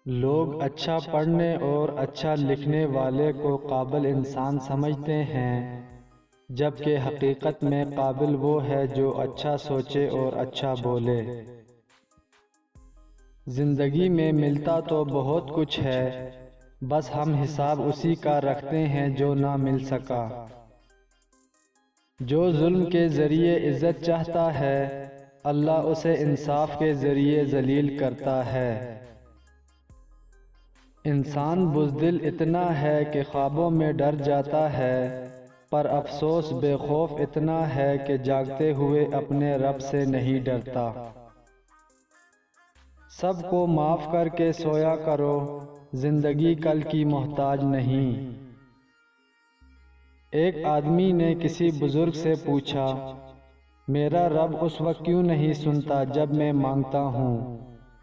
لوگ اچھا پڑھنے اور اچھا لکھنے والے کو قابل انسان سمجھتے ہیں، جبکہ حقیقت میں قابل وہ ہے جو اچھا سوچے اور اچھا بولے۔ زندگی میں ملتا تو بہت کچھ ہے، بس ہم حساب اسی کا رکھتے ہیں جو نہ مل سکا۔ جو ظلم کے ذریعے عزت چاہتا ہے، اللہ اسے انصاف کے ذریعے ذلیل کرتا ہے۔ انسان بزدل اتنا ہے کہ خوابوں میں ڈر جاتا ہے، پر افسوس بے خوف اتنا ہے کہ جاگتے ہوئے اپنے رب سے نہیں ڈرتا۔ سب کو معاف کر کے سویا کرو، زندگی کل کی محتاج نہیں۔ ایک آدمی نے کسی بزرگ سے پوچھا، میرا رب اس وقت کیوں نہیں سنتا جب میں مانگتا ہوں؟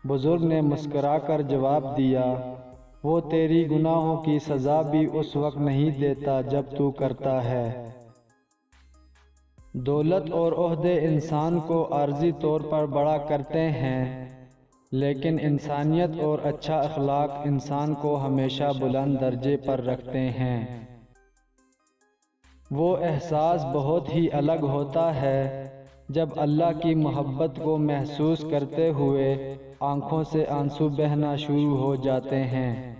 بزرگ نے مسکرا کر جواب دیا، وہ تیری گناہوں کی سزا بھی اس وقت نہیں دیتا جب تو کرتا ہے۔ دولت اور عہدے انسان کو عارضی طور پر بڑا کرتے ہیں، لیکن انسانیت اور اچھا اخلاق انسان کو ہمیشہ بلند درجے پر رکھتے ہیں۔ وہ احساس بہت ہی الگ ہوتا ہے جب اللہ کی محبت کو محسوس کرتے ہوئے آنکھوں سے آنسو بہنا شروع ہو جاتے ہیں۔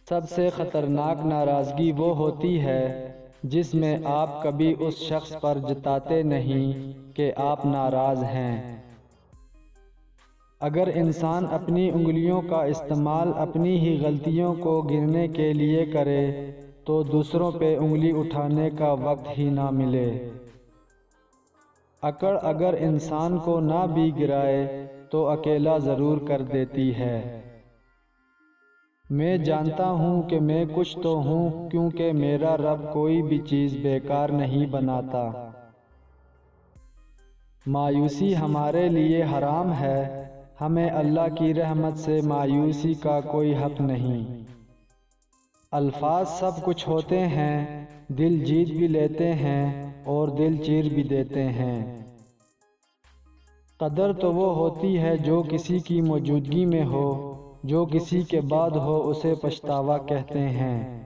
سب سے خطرناک ناراضگی وہ ہوتی ہے جس میں آپ کبھی اس شخص پر جتاتے نہیں کہ آپ ناراض ہیں۔ اگر انسان اپنی انگلیوں کا استعمال اپنی ہی غلطیوں کو گننے کے لیے کرے تو دوسروں پہ انگلی اٹھانے کا وقت ہی نہ ملے۔ اکڑ اگر انسان کو نہ بھی گرائے تو اکیلا ضرور کر دیتی ہے۔ میں جانتا ہوں کہ میں کچھ تو ہوں، کیونکہ میرا رب کوئی بھی چیز بیکار نہیں بناتا۔ مایوسی ہمارے لیے حرام ہے، ہمیں اللہ کی رحمت سے مایوسی کا کوئی حق نہیں۔ الفاظ سب کچھ ہوتے ہیں، دل جیت بھی لیتے ہیں اور دل چیر بھی دیتے ہیں۔ قدر تو وہ ہوتی ہے جو کسی کی موجودگی میں ہو، جو کسی کے بعد ہو اسے پچھتاوا کہتے ہیں۔